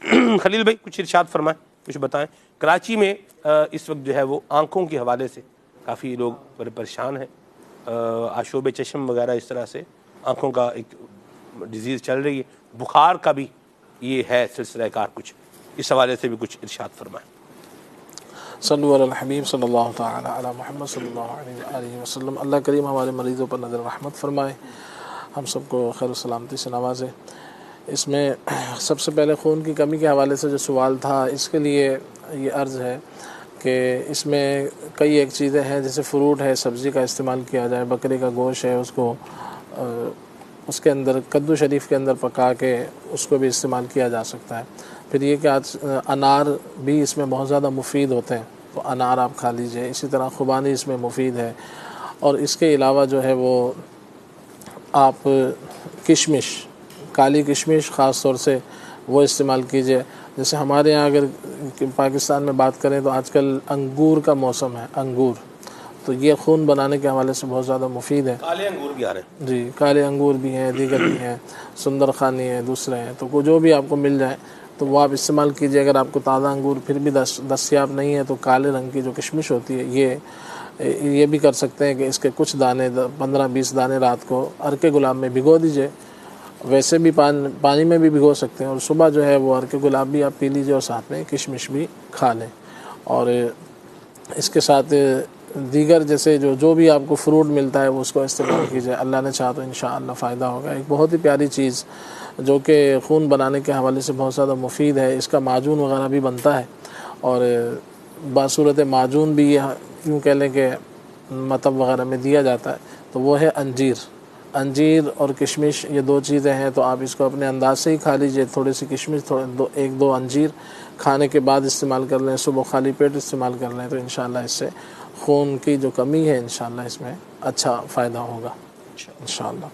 खलील भाई कुछ इरशाद फरमाएं, कुछ बताएं। कराची में इस वक्त जो है वो आंखों के हवाले से काफ़ी लोग बड़े परेशान हैं, आशोब चश्म वगैरह इस तरह से आंखों का एक डिजीज़ चल रही है, बुखार का भी ये है सिलसिला कार, कुछ इस हवाले से भी कुछ इरशाद फरमाएं। सल्लल्लाहु अलैहि हबीब सल्लल्लाहु तआला अला मुहम्मद सल्लल्लाहु अलैहि वसल्लम। अल्लाह करीम हमारे मरीज़ों पर नज़र रहमत फरमाए, हम सबको खैर सलामती से नवाजे। इसमें सबसे पहले खून की कमी के हवाले से जो सवाल था, इसके लिए ये अर्ज़ है कि इसमें कई एक चीज़ें हैं, जैसे फ्रूट है, सब्ज़ी का इस्तेमाल किया जाए, बकरे का गोश्त है, उसको उसके अंदर कद्दू शरीफ के अंदर पका के उसको भी इस्तेमाल किया जा सकता है। फिर ये कि आज अनार भी इसमें बहुत ज़्यादा मुफीद होते हैं, तो अनार आप खा लीजिए। इसी तरह खुबानी इसमें मुफीद है। और इसके अलावा जो है वो आप किशमिश, काली किशमिश ख़ास तौर से वो इस्तेमाल कीजिए। जैसे हमारे यहाँ अगर पाकिस्तान में बात करें तो आजकल अंगूर का मौसम है, अंगूर, तो ये खून बनाने के हवाले से बहुत ज़्यादा मुफीद है। काले अंगूर भी आ रहे हैं जी, काले अंगूर भी हैं, दीगर भी हैं, सुंदर खानी है, दूसरे हैं, तो जो भी आपको मिल जाए तो वो आप इस्तेमाल कीजिए। अगर आपको ताज़ा अंगूर फिर भी दस्तियाब नहीं है तो काले रंग की जो किशमिश होती है ये भी कर सकते हैं कि इसके कुछ दाने 15-20 दाने रात को अर्के गुलाब में भिगो दीजिए। वैसे भी पानी में भी भिगो सकते हैं, और सुबह जो है वो अर्के गुलाब भी आप पी लीजिए और साथ में किशमिश भी खा लें। और इसके साथ दीगर जैसे जो भी आपको फ्रूट मिलता है वो उसको इस्तेमाल कीजिए। अल्लाह ने चाहा तो इंशाअल्लाह फ़ायदा होगा। एक बहुत ही प्यारी चीज़ जो कि खून बनाने के हवाले से बहुत ज़्यादा मुफीद है, इसका माजून वगैरह भी बनता है, और बासूरत माजून भी यूँ कह लें कि मतब वगैरह में दिया जाता है, तो वो है अंजीर। अंजीर और किशमिश ये दो चीज़ें हैं, तो आप इसको अपने अंदाज से ही खा लीजिए। थोड़ी सी किशमिश, एक दो अंजीर खाने के बाद इस्तेमाल कर लें, सुबह खाली पेट इस्तेमाल कर लें, तो इंशाअल्लाह इससे खून की जो कमी है इंशाअल्लाह इसमें अच्छा फ़ायदा होगा इंशाअल्लाह।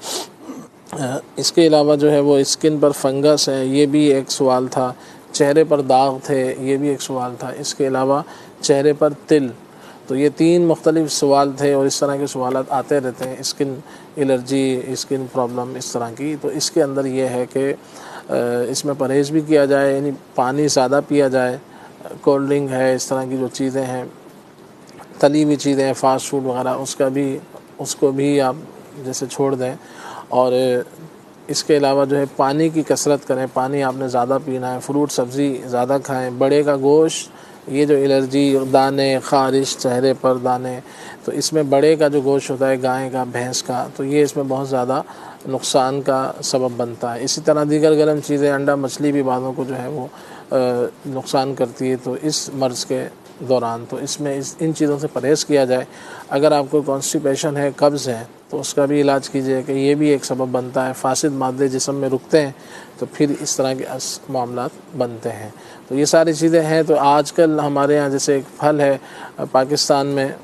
इसके अलावा जो है वो स्किन पर फंगस है, ये भी एक सवाल था। चेहरे पर दाग थे, ये भी एक सवाल था। इसके अलावा चेहरे पर तिल, तो ये 3 मुख्तलिफ सवाल थे, और इस तरह के सवाल आते रहते हैं। स्किन एलर्जी, स्किन प्रॉब्लम इस तरह की, तो इसके अंदर ये है कि इसमें परहेज़ भी किया जाए, यानी पानी ज़्यादा पिया जाए, कोल्ड ड्रिंक है, इस तरह की जो चीज़ें हैं, तली हुई चीज़ें हैं, फ़ास्ट फूड वगैरह, उसको भी आप जैसे छोड़ दें। और इसके अलावा जो है पानी की कसरत करें, पानी आपने ज़्यादा पीना है, फ्रूट सब्ज़ी ज़्यादा खाएं। बड़े का गोश्त, ये जो एलर्जी, दाने, ख़ारिश, चेहरे पर दाने, तो इसमें बड़े का जो गोश्त होता है, गाय का, भैंस का, तो ये इसमें बहुत ज़्यादा नुकसान का सबब बनता है। इसी तरह दीगर गर्म चीज़ें, अंडा, मछली भी बाज़ों को जो है वो नुकसान करती है, तो इस मर्ज़ के दौरान तो इसमें इन चीज़ों से परहेज़ किया जाए। अगर आपको कॉन्स्टिपेशन है, कब्ज़ है, तो उसका भी इलाज कीजिए कि ये भी एक सबब बनता है। फासिद मादे जिस्म में रुकते हैं तो फिर इस तरह के मामलात बनते हैं। तो ये सारी चीज़ें हैं। तो आजकल हमारे यहाँ जैसे एक फल है पाकिस्तान में,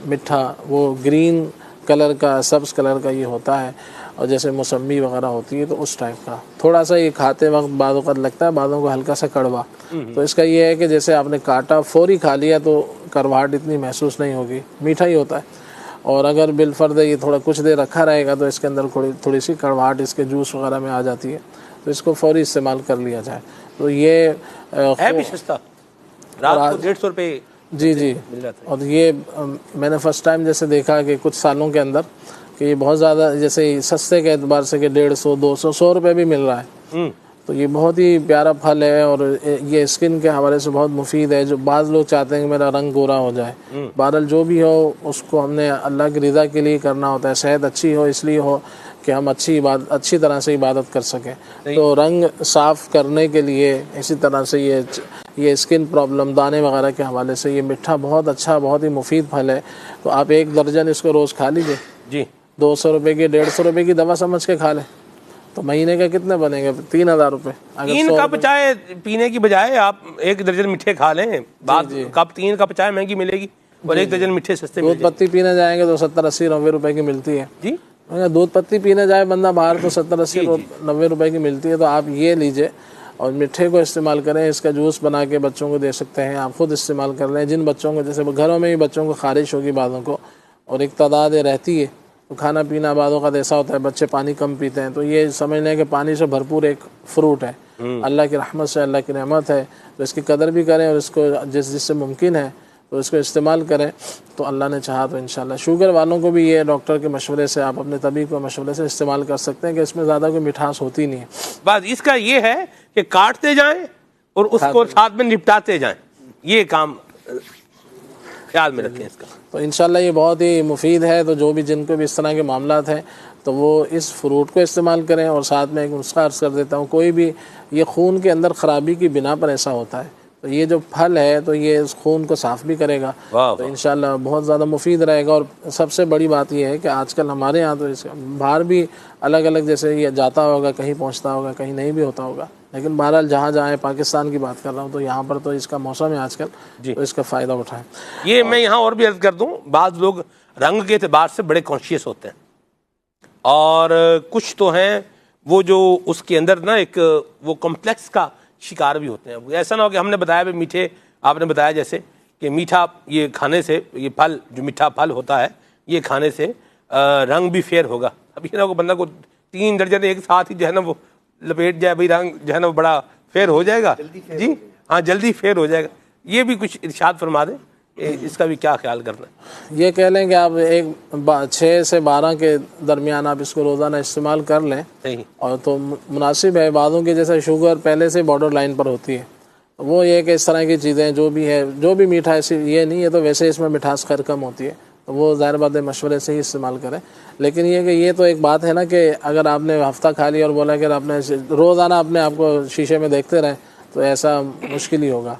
मिठा, वो ग्रीन कलर का, सब्ज़ कलर का ये होता है, और जैसे मौसम्बी वगैरह होती है, तो उस टाइप का थोड़ा सा ये खाते वक्त बादों का लगता है, बादों को हल्का सा कड़वा। तो इसका ये है कि जैसे आपने काटा, फौरी खा लिया तो कड़वाहट इतनी महसूस नहीं होगी, मीठा ही होता है। और अगर बिलफर्द ये थोड़ा कुछ देर रखा रहेगा तो इसके अंदर थोड़ी सी कड़वाहट इसके जूस वगैरह में आ जाती है, तो इसको फौरी इस्तेमाल कर लिया जाए। तो ये है भी सस्ता, रात को 150 रुपये जी मिल जाता है। और ये मैंने फ़र्स्ट टाइम जैसे देखा कि कुछ सालों के अंदर कि ये बहुत ज़्यादा जैसे सस्ते के एतबार से कि 150, 200, 100 रुपये भी मिल रहा है। तो ये बहुत ही प्यारा फल है, और ये स्किन के हवाले से बहुत मुफीद है। जो बाज़ लोग चाहते हैं कि मेरा रंग गोरा हो जाए, बहरहाल जो भी हो उसको हमने अल्लाह की रिज़ा के लिए करना होता है। सेहत अच्छी हो इसलिए हो कि हम अच्छी तरह से इबादत कर सकें। तो रंग साफ़ करने के लिए, इसी तरह से ये स्किन प्रॉब्लम, दाने वगैरह के हवाले से ये मिठा बहुत अच्छा, बहुत ही मुफीद फल है। तो आप 1 दर्जन इसको रोज़ खा लीजिए जी। 200 रुपये की, 150 रुपये की दवा समझ के खा लें, तो महीने का कितने बनेंगे? 3000 रुपये। 3 कप चाय पीने की बजाय आप 1 दर्जन मिठे खा लें। बात कप 3 कप चाय महंगी मिलेगी और 1 दर्जन मिठे सस्ते। दूध पत्ती पीने जाएंगे तो 70, 80, 90 रुपए की मिलती है जी। दूध पत्ती पीने जाए बंदा बाहर तो 70, 80, 90 रुपए की मिलती है। तो आप ये लीजिए और मिठे को इस्तेमाल करें। इसका जूस बना के बच्चों को दे सकते हैं, आप खुद इस्तेमाल कर लें। जिन बच्चों को, जैसे घरों में भी बच्चों को खारिश होगी बादों को, और एक तादाद रहती है, तो खाना पीना बादों का ऐसा होता है बच्चे पानी कम पीते हैं, तो ये समझ लें कि पानी से भरपूर एक फ्रूट है। अल्लाह की रहमत से, अल्लाह की नेमत है, तो इसकी कदर भी करें और इसको जिससे मुमकिन है तो इसको इस्तेमाल करें। तो अल्लाह ने चाहा तो इंशाल्लाह शुगर वालों को भी ये डॉक्टर के मशवरे से, आप अपने तबीब के मशवरे से इस्तेमाल कर सकते हैं कि इसमें ज़्यादा कोई मिठास होती नहीं है। बात इसका ये है कि काटते जाएं और उसको साथ में निपटाते जाएं, ये काम ख्याल में रखें इसका। तो इंशाल्लाह ये बहुत ही मुफीद है। तो जो भी जिनको भी इस तरह के मामलात हैं तो वो इस फ्रूट को इस्तेमाल करें। और साथ में एक नुस्खा अर्ज़ कर देता हूँ, कोई भी ये खून के अंदर ख़राबी की बिना पर ऐसा होता है, तो ये जो फल है तो ये इस खून को साफ़ भी करेगा, तो इंशाल्लाह बहुत ज़्यादा मुफीद रहेगा। और सबसे बड़ी बात ये है कि आजकल हमारे यहाँ तो इस बाहर भी अलग अलग, जैसे ये जाता होगा, कहीं पहुँचता होगा, कहीं नहीं भी होता होगा, लेकिन बहरहाल जहाँ जहाँ पाकिस्तान की बात कर रहा हूँ तो यहाँ पर तो इसका मौसम है आजकल, तो इसका फ़ायदा उठाएं। ये मैं यहाँ और भी अर्ज़ कर दूँ, बाज़ लोग रंग के एतबार से बड़े कॉन्शियस होते हैं और कुछ तो हैं वो जो उसके अंदर ना एक वो कॉम्प्लेक्स का शिकार भी होते हैं। ऐसा ना हो कि हमने बताया भी मीठे, आपने बताया जैसे कि मीठा ये खाने से, ये फल जो मीठा फल होता है ये खाने से रंग भी फेयर होगा। अब ये ना को बंदा को 3 दर्जन एक साथ ही जो है ना वो लपेट जाए, भाई रंग जो है ना वो बड़ा फेयर हो जाएगा जी, हाँ जल्दी फेयर हो जाएगा। ये भी कुछ इरशाद फरमा दें, इसका भी क्या ख्याल करना है? ये कह लें कि आप 6 से 12 के दरमियान आप इसको रोज़ाना इस्तेमाल कर लें और तो मुनासिब है। बादों की जैसे शुगर पहले से बॉर्डर लाइन पर होती है, वो ये कि इस तरह की चीज़ें जो भी है, जो भी मीठा ऐसी ये नहीं है, तो वैसे इसमें मिठास खैर कम होती है, तो वो ज़ाहिर बात है मशवरे से ही इस्तेमाल करें। लेकिन ये कि ये तो एक बात है ना कि अगर आपने हफ्ता खा लिया और बोला कि आपने रोज़ाना अपने आप को शीशे में देखते रहें तो ऐसा मुश्किल ही होगा,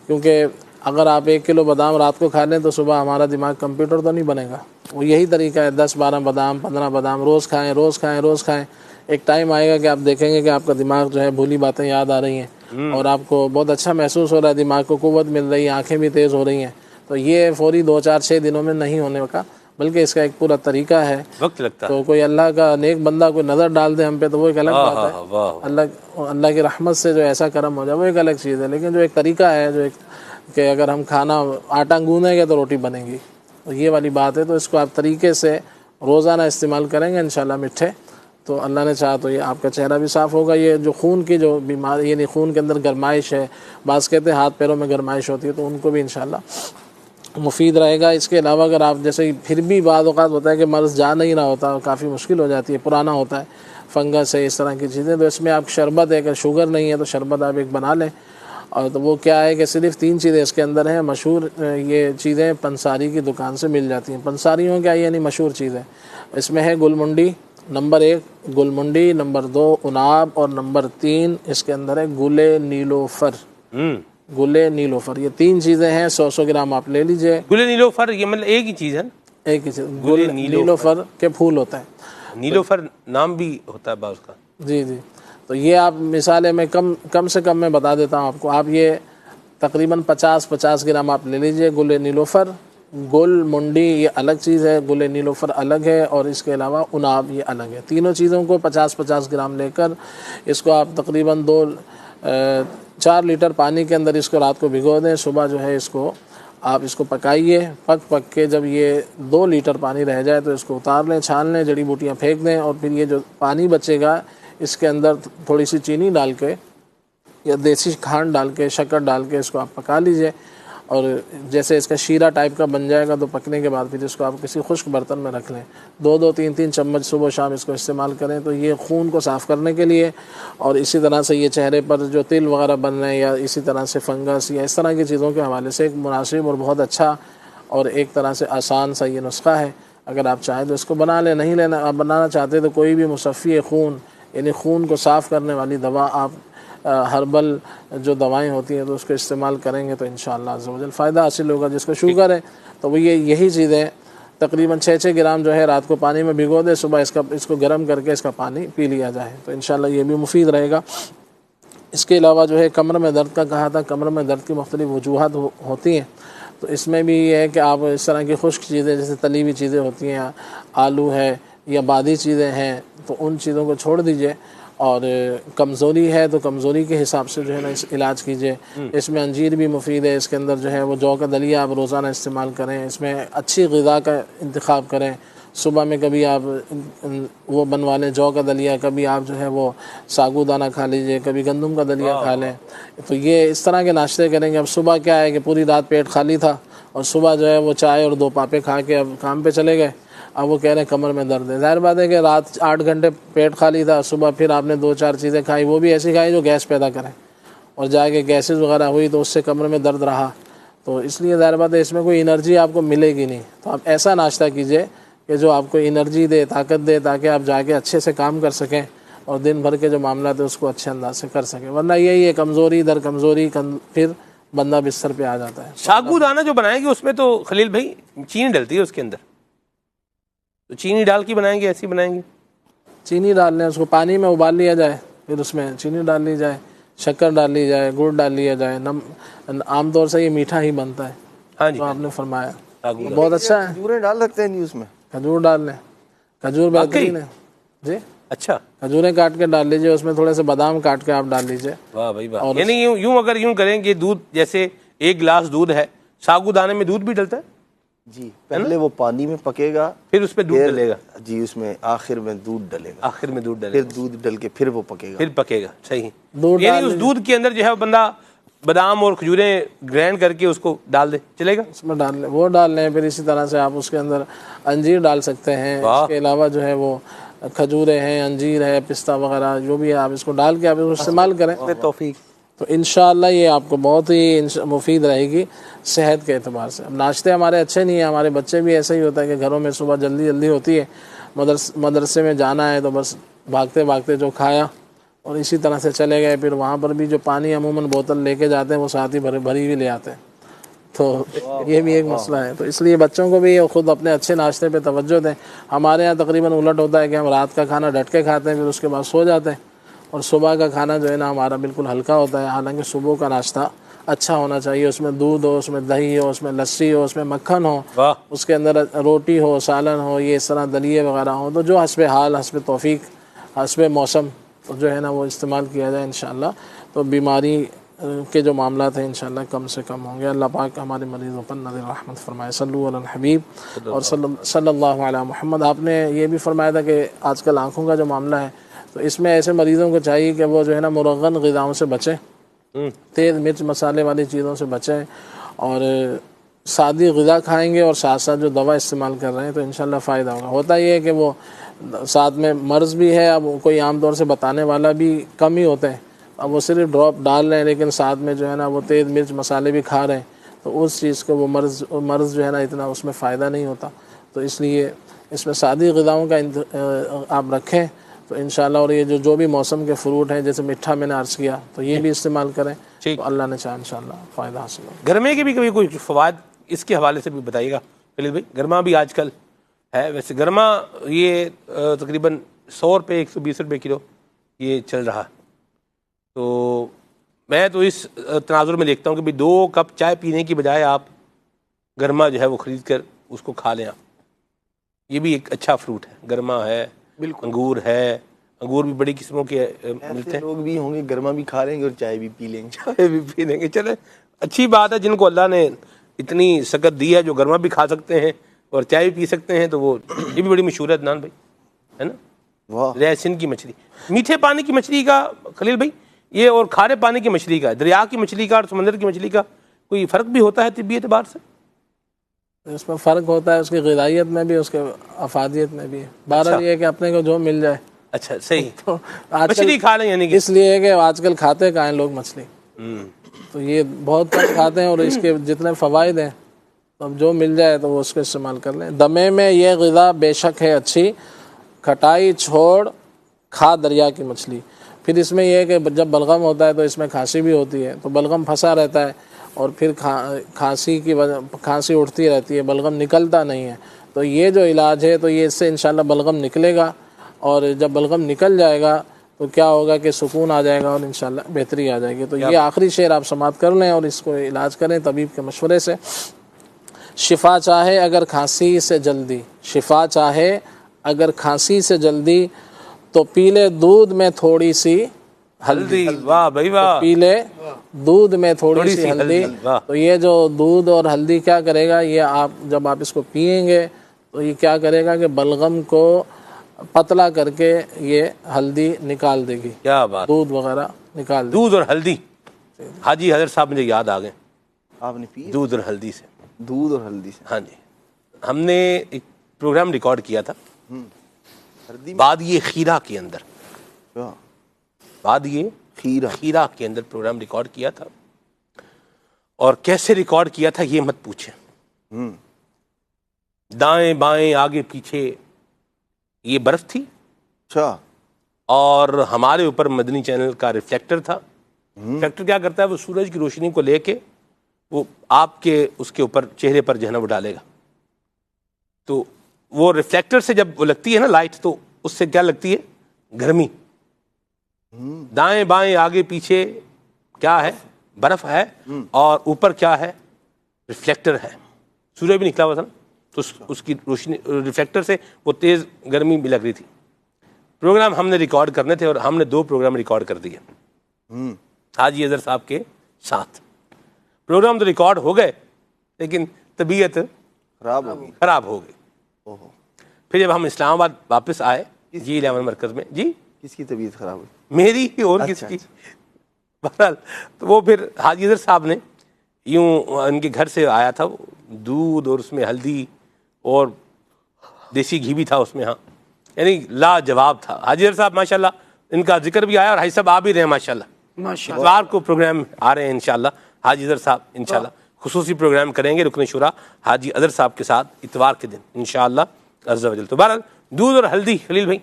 क्योंकि अगर आप 1 किलो बादाम रात को खा लें तो सुबह हमारा दिमाग कंप्यूटर तो नहीं बनेगा। वो यही तरीका है, 10-12 बादाम, 15 बादाम रोज़ खाएं, रोज़ खाएं, रोज़ खाएं। एक टाइम आएगा कि आप देखेंगे कि आपका दिमाग जो है भूली बातें याद आ रही हैं और आपको बहुत अच्छा महसूस हो रहा है, दिमाग को कुव्वत मिल रही है, आँखें भी तेज़ हो रही हैं। तो ये फौरी 2-4-6 दिनों में नहीं होने का, बल्कि इसका एक पूरा तरीका है, वक्त लगता है। तो कोई अल्लाह का नेक बंदा कोई नज़र डाल दे हम पे तो वो एक अलग बात है, अल्लाह की रहमत से जो ऐसा करम हो जाए वो एक अलग चीज़ है। लेकिन जो एक तरीका है, जो एक कि अगर हम खाना आटा गूँधेंगे तो रोटी बनेगी, तो ये वाली बात है। तो इसको आप तरीके से रोज़ाना इस्तेमाल करेंगे इंशाल्लाह मिठे, तो अल्लाह ने चाहा तो ये आपका चेहरा भी साफ़ होगा। ये जो खून की जो बीमारी, यानी खून के अंदर गरमाइश है, बाज़ कहते हैं हाथ पैरों में गरमाइश होती है, तो उनको भी इंशाल्लाह मुफीद रहेगा। इसके अलावा अगर आप जैसे फिर भी बाद औक़ात होता है कि मर्ज़ जा नहीं रहा होता, काफ़ी मुश्किल हो जाती है, पुराना होता है, फंगस है, इस तरह की चीज़ें, तो इसमें आप शरबत है, अगर शुगर नहीं है तो शरबत आप एक बना लें। और तो वो क्या है कि सिर्फ 3 चीज़ें इसके अंदर हैं मशहूर, ये चीज़ें पंसारी की दुकान से मिल जाती हैं। पंसारियों क्या यानी मशहूर चीज़ें, इसमें है गुलमुंडी नंबर 1, गुलमुंडी नंबर 2 उनाब, और नंबर 3 इसके अंदर है गुले नीलोफर। गुले नीलोफर, ये 3 चीज़ें हैं। 100-100 ग्राम आप ले लीजिए। गुले नीलोफर ये मतलब एक ही चीज़ है, एक ही चीज़, गुल नीलोफर के फूल होता है, नीलोफर नाम भी होता है बाज़ का। जी जी। तो ये आप मिसालें मैं कम से कम मैं बता देता हूँ आपको। आप ये तकरीबन 50 ग्राम आप ले लीजिए गुल नीलोफर। गुल मुंडी ये अलग चीज़ है, गुल नीलोफर अलग है, और इसके अलावा उनाब ये अलग है। तीनों चीज़ों को 50 ग्राम लेकर इसको आप तकरीबन 4 लीटर पानी के अंदर इसको रात को भिगो दें। सुबह जो है इसको आप इसको पकाइए, पक के जब ये 2 लीटर पानी रह जाए तो इसको उतार लें, छान लें, जड़ी बूटियाँ फेंक दें, और फिर ये जो पानी बचेगा इसके अंदर थोड़ी सी चीनी डाल के या देसी खांड डाल के, शक्कर डाल के इसको आप पका लीजिए। और जैसे इसका शीरा टाइप का बन जाएगा तो पकने के बाद फिर इसको आप किसी खुश्क बर्तन में रख लें। 2-2, 3-3 चम्मच सुबह शाम इसको इस्तेमाल करें, तो ये खून को साफ़ करने के लिए। और इसी तरह से ये चेहरे पर जो तिल वगैरह बन रहे हैं या इसी तरह से फंगस या इस तरह की चीज़ों के हवाले से एक मुनासिब और बहुत अच्छा और एक तरह से आसान सा ये नुस्खा है। अगर आप चाहें तो इसको बना लें, नहीं लेना आप बनाना चाहते तो कोई भी मुसफ़ी खून यानी खून को साफ़ करने वाली दवा आप हर्बल जो दवाएं होती हैं तो उसको इस्तेमाल करेंगे तो इंशाअल्लाह अज़्ज़ व जल फ़ायदा हासिल होगा। जिसको शुगर है तो वो यही चीज़ें तकरीबन 6-6 ग्राम जो है रात को पानी में भिगो दे, सुबह इसको गर्म करके इसका पानी पी लिया जाए, तो इंशाअल्लाह ये भी मुफीद रहेगा। इसके अलावा जो है कमर में दर्द का कहा था, कमर में दर्द की मुख्तलिफ़ वजूहात होती हैं, तो इसमें भी ये है कि आप इस तरह की खुश्क चीज़ें जैसे तली हुई चीज़ें होती हैं, आलू है या बादी चीज़ें हैं, तो उन चीज़ों को छोड़ दीजिए। और कमज़ोरी है तो कमज़ोरी के हिसाब से जो है ना इस इलाज कीजिए। इसमें अंजीर भी मुफीद है, इसके अंदर जो है वो जौ का दलिया आप रोज़ाना इस्तेमाल करें। इसमें अच्छी ग़िज़ा का इंतखाब करें, सुबह में कभी आप वो बनवा लें जौ का दलिया, कभी आप जो है वो साबूदाना खा लीजिए, कभी गंदम का दलिया खा लें। तो ये इस तरह के नाश्ते करेंगे। अब सुबह क्या है कि पूरी रात पेट खाली था और सुबह जो है वो चाय और 2 पापे खा के अब काम पे चले गए। अब वो कह रहे हैं कमर में दर्द है। जाहिर बात है कि रात 8 घंटे पेट खाली था, सुबह फिर आपने 2-4 चीज़ें खाई, वो भी ऐसी खाई जो गैस पैदा करें, और जाके गैसेस वगैरह हुई तो उससे कमर में दर्द रहा। तो इसलिए ज़ाहिर बात है इसमें कोई एनर्जी आपको मिलेगी नहीं। तो आप ऐसा नाश्ता कीजिए कि जो आपको एनर्जी दे, ताकत दे, ताकि आप जाके अच्छे से काम कर सकें और दिन भर के जो मामला थे उसको अच्छे अंदाज से कर सकें। वरना यही है कमज़ोरी दर कमज़ोरी, फिर बंदा बिस्तर पे आ जाता है। साबूदाना जो बनाएंगे उसमें तो खलील भाई चीनी डलती है उसके अंदर, तो चीनी डाल के बनाएंगे, ऐसी बनाएंगे? चीनी डाल लें, उसको पानी में उबाल लिया जाए, फिर उसमें चीनी डाल ली जाए, शक्कर डाल ली जाए, गुड़ डाल लिया जाए। आमतौर से ये मीठा ही बनता है। हाँ जी, तो आपने फरमाया साबूदाना बहुत अच्छा है। खजूरें डाल सकते हैं नहीं उसमें? खजूर डाल लें, खजूर बेहतरीन है जी। अच्छा, खजूरें काट के डाल लीजिए, उसमें थोड़े से बादाम काट के आप डाल लीजिए। वाह भाई वाह। यानी यूं अगर यूं करेंगे, दूध जैसे 1 गिलास दूध है, साबूदाने में दूध भी डलता है जी। पहले वो पानी में पकेगा, फिर उसमें दूध डलेगा जी, उसमें आखिर में दूध डलेगा, आखिर में दूध फिर डलेगा, दूध डल के फिर वो पकेगा, फिर पकेगा। सही। दूध यानी उस दूध के अंदर जो है बंदा बादाम और खजूरें ग्राइंड करके उसको डाल दे, चलेगा? उसमें डाल लें, वो डाल लें। फिर इसी तरह से आप उसके अंदर अंजीर डाल सकते हैं। इसके अलावा जो है वो खजूरें हैं, अंजीर है, पिस्ता वगैरह जो भी है, आप इसको डाल के आप इसको इस्तेमाल करें तौफीक। तो इंशाअल्लाह ये आपको बहुत ही मुफीद रहेगी सेहत के एतबार से। अब नाश्ते हमारे अच्छे नहीं हैं, हमारे बच्चे भी ऐसा ही होता है कि घरों में सुबह जल्दी जल्दी होती है, मदरसे में जाना है तो बस भागते भागते जो खाया और इसी तरह से चले गए। फिर वहाँ पर भी जो पानी अमूमन बोतल लेके जाते हैं वो साथ ही भरी भी ले आते हैं। तो ये भी एक मसला है। तो इसलिए बच्चों को भी ख़ुद अपने अच्छे नाश्ते पे तवज्जो दें। हमारे यहाँ तकरीबन उलट होता है कि हम रात का खाना डट के खाते हैं, फिर उसके बाद सो जाते हैं, और सुबह का खाना जो है ना हमारा बिल्कुल हल्का होता है। हालांकि सुबह का नाश्ता अच्छा होना चाहिए, उसमें दूध हो, उसमें दही हो, उसमें लस्सी हो, उसमें मक्खन हो, उसके अंदर रोटी हो, सालन हो, ये इस तरह दलिए वगैरह हो, तो जो हस्बे हाल, हस्बे तौफीक, हस्बे मौसम तो जो है ना वो इस्तेमाल किया जाए इंशाअल्लाह, तो बीमारी के जो मामला हैं इंशाअल्लाह कम से कम होंगे। अल्लाह पाक हमारे मरीज़ों पर नज़र रहमत फरमाए। सल्लु अलल हबीब और सल्लल्लाहु अलैहि मुहम्मद। आपने ये भी फरमाया था कि आजकल आँखों का जो मामला है, तो इसमें ऐसे मरीज़ों को चाहिए कि वो जो है ना मुरगन ग़िज़ाओं से बचें, तेज़ मिर्च मसाले वाली चीज़ों से बचें, और सादी ग़िज़ा खाएंगे और साथ साथ जो दवा इस्तेमाल कर रहे हैं तो इंशाअल्लाह फ़ायदा होगा। होता ये है कि वो साथ में मर्ज़ भी है, अब कोई आम तौर से बताने वाला भी कम ही होते हैं, अब वो सिर्फ ड्रॉप डाल रहे हैं लेकिन साथ में जो है ना वो तेज़ मिर्च मसाले भी खा रहे हैं, तो उस चीज़ को वो मर्ज़ जो है ना इतना उसमें फ़ायदा नहीं होता। तो इसलिए इसमें सादी ग़िज़ाओं का आप रखें तो इंशाअल्लाह, और ये जो भी मौसम के फ्रूट हैं जैसे मिठा मैंने अर्ज़ किया तो ये भी इस्तेमाल करें, तो अल्लाह ने चाहा इंशाअल्लाह फ़ायदा हासिल हो। गर्मी के भी कभी कोई फ़वाद इसके हवाले से भी बताइएगा खलील भाई। गर्मा भी आजकल है, वैसे गर्मा ये तकरीबन 100 रुपये 120 रुपये किलो ये चल रहा है। तो मैं तो इस तनाजुर में देखता हूँ कि भाई 2 कप चाय पीने की बजाय आप गर्मा जो है वो ख़रीद कर उसको खा लें आप। ये भी एक अच्छा फ्रूट है, गर्मा है, बिल्कुल, अंगूर है, अंगूर भी बड़ी किस्मों के मिलते हैं। लोग भी होंगे गर्मा भी खा लेंगे और चाय भी पी लेंगे। चाय भी पी लेंगे, चले अच्छी बात है। जिनको अल्लाह ने इतनी सकत दी है, जो गर्मा भी खा सकते हैं और चाय भी पी सकते हैं, तो वो ये भी बड़ी मशहूर है अदनान भाई, है ना? वाह, रेसिन की मछली, मीठे पानी की मछली का खलील भाई ये, और खारे पानी की मछली का, दरिया की मछली का और समंदर की मछली का कोई फ़र्क भी होता है तिब्बी एतबार से? इसमें फ़र्क होता है उसकी ग़िज़ाइयत में भी, उसके अफादियत में भी। बहरहाल ये है कि अपने को जो मिल जाए। अच्छा, सही। तो मछली खा लें, यानी कि इसलिए है कि आजकल खाते कहाँ हैं लोग मछली, तो ये बहुत कम खाते हैं, और इसके जितने फ़वाइद हैं तो अब जो मिल जाए तो वो उसको इस्तेमाल कर लें। दमे में ये ग़िज़ा बेशक है अच्छी, खटाई छोड़ खा दरिया की मछली। फिर इसमें यह है कि जब बलगम होता है तो इसमें खांसी भी होती है, तो बलगम फंसा रहता है और फिर खांसी की वजह खांसी उठती रहती है, बलगम निकलता नहीं है। तो ये जो इलाज है तो ये इससे इंशाल्लाह बलगम निकलेगा, और जब बलगम निकल जाएगा तो क्या होगा कि सुकून आ जाएगा और इंशाल्लाह बेहतरी आ जाएगी। तो ये आखिरी शेर आप समाप्त कर लें और इसको इलाज करें तबीब के मशवरे से। शिफा चाहे अगर खांसी से जल्दी, शिफा चाहे अगर खांसी से जल्दी, तो पी ले दूध में थोड़ी सी हल्दी। वाह भाई वाह। तो पी ले दूध में थोड़ी सी हल्दी। तो ये जो दूध और हल्दी क्या करेगा, ये आप जब आप इसको पिएंगे तो ये क्या करेगा कि बलगम को पतला करके ये हल्दी निकाल देगी, क्या बात, दूध वगैरह निकाल देगी। दूध और हल्दी, हाजी हजरत साहब मुझे याद आ गए आपने पी दूध और हल्दी से। दूध और हल्दी से? हाँ जी, हमने एक प्रोग्राम रिकॉर्ड किया था हल्दी में? बाद ये खीरा के अंदर, क्या? बाद ये खीरा खीरा के अंदर प्रोग्राम रिकॉर्ड किया था। और कैसे रिकॉर्ड किया था ये मत पूछे, दाएं बाएं आगे पीछे ये बर्फ थी अच्छा और हमारे ऊपर मदनी चैनल का रिफ्लेक्टर था। रिफ्लेक्टर क्या करता है, वो सूरज की रोशनी को लेके वो आपके उसके ऊपर चेहरे पर जो है ना वो डालेगा। तो वो रिफ्लेक्टर से जब वो लगती है ना लाइट, तो उससे क्या लगती है, गर्मी। दाएं बाएं आगे पीछे क्या है, बर्फ है, और ऊपर क्या है, रिफ्लेक्टर है। सूर्य भी निकला हुआ था ना, तो उसकी रोशनी रिफ्लेक्टर से वो तेज़ गर्मी भी लग रही थी। प्रोग्राम हमने रिकॉर्ड करने थे और हमने 2 प्रोग्राम रिकॉर्ड कर दिए हाजी अजहर साहब के साथ। प्रोग्राम तो रिकॉर्ड हो गए लेकिन तबीयत खराब हो गई। ओहो, फिर जब हम इस्लामाबाद वापस आए G11 मरकज़ में, जी किसकी तबीयत खराब हुई? मेरी ही और अच्छा, किसकी। बहरहाल तो वो फिर हाजी अजहर साहब ने यूं उनके घर से आया था दूध और उसमें हल्दी और देसी घी भी था उसमें, हाँ, यानी लाजवाब था। हाजी अजहर साहब माशाल्लाह, इनका जिक्र भी आया और हाजी साहब आ भी रहे हैं माशाल्लाह। इतवार को प्रोग्राम आ रहे हैं इंशाल्लाह। हाजी अजहर साहब इंशाल्लाह खुसूसी प्रोग्राम करेंगे रुकन शुरा हाजी अजहर साहब के साथ इतवार के दिन इंशाल्लाह अज़्ज़ा वजल। तो बहरहाल दूध और हल्दी खलील भाई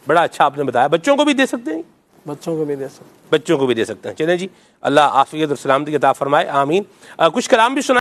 बड़ा अच्छा आपने बताया, बच्चों को भी दे सकते हैं, बच्चों को भी दे सकते हैं, बच्चों को भी दे सकते हैं। चलें जी, अल्लाह आफियत और सलामती अता फरमाए, आमीन। कुछ कलाम भी सुना